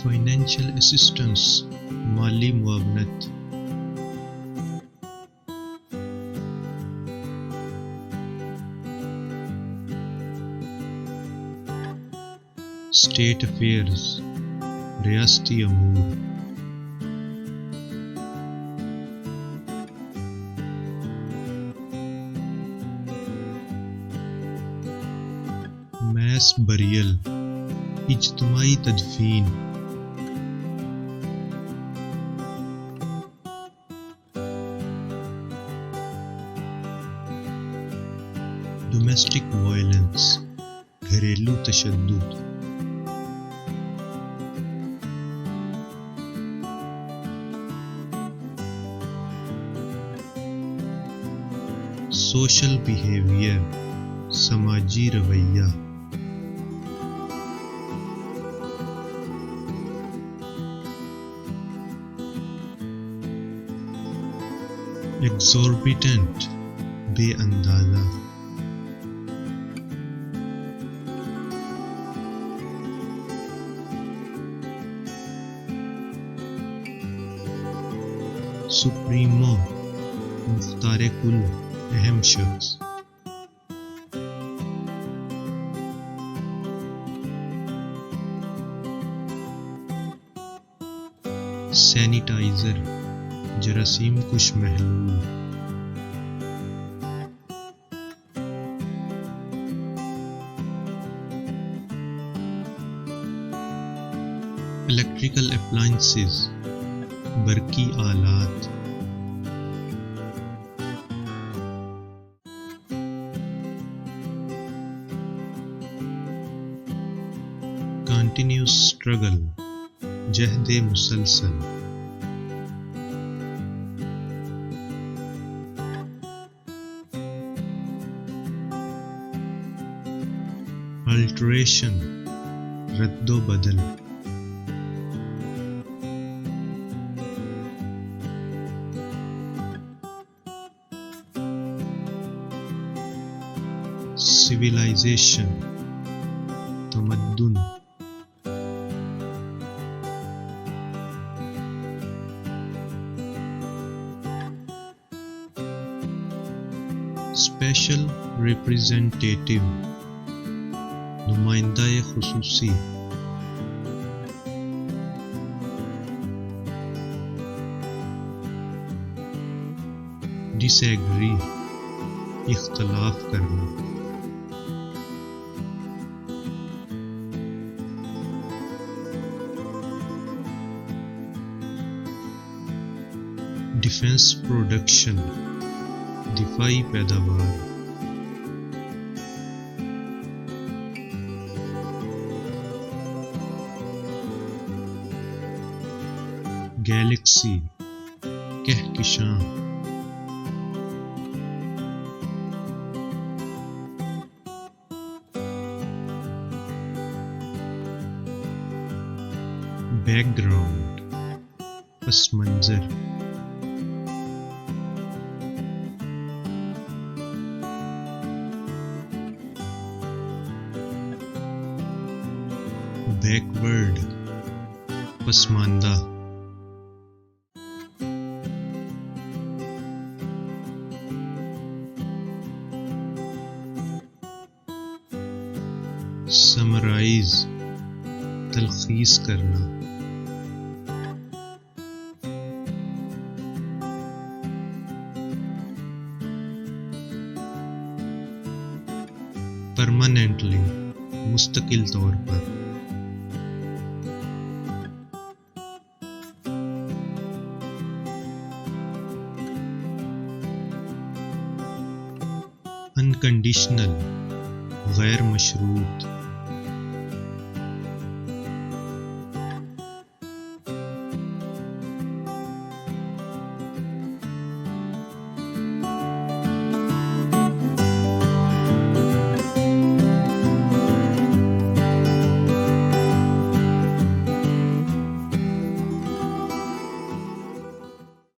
Financial assistance, माली मुआवनत। State affairs, रियासती अमूर। मैस बरियल, इज्तिमाई तदफीन। डोमेस्टिक वायलेंस, घरेलू तशद्दुद। सोशल बिहेवियर, समाजी रवैया। एक्सॉर्बिटेंट, बेअंदाजा। सुप्रीमो, मुख्तारे कुल, अहम शख्स। सैनिटाइजर, जरासीम कुश महलूल। इलेक्ट्रिकल अप्लायंसेस, बरकी आलात। कंटिन्यूस स्ट्रगल, जहदे मुसलसल। अल्टरेशन, रद्दो बदल। सिविलाइजेशन, तमद्दुन। स्पेशल रिप्रेजेंटेटिव, नुमाइंदा-ए खुसूसी। डिसएग्री, इख्तलाफ करना। डिफेंस प्रोडक्शन, दिफाई पैदावार। गैलेक्सी, कहकशां। बैकग्राउंड, पस मंजर। बैकवर्ड, पसमानदा। समराइज, तलखीस करना। परमानेंटली, मुस्तकिल तौर पर। अनकंडीशनल, गैर मशरूत।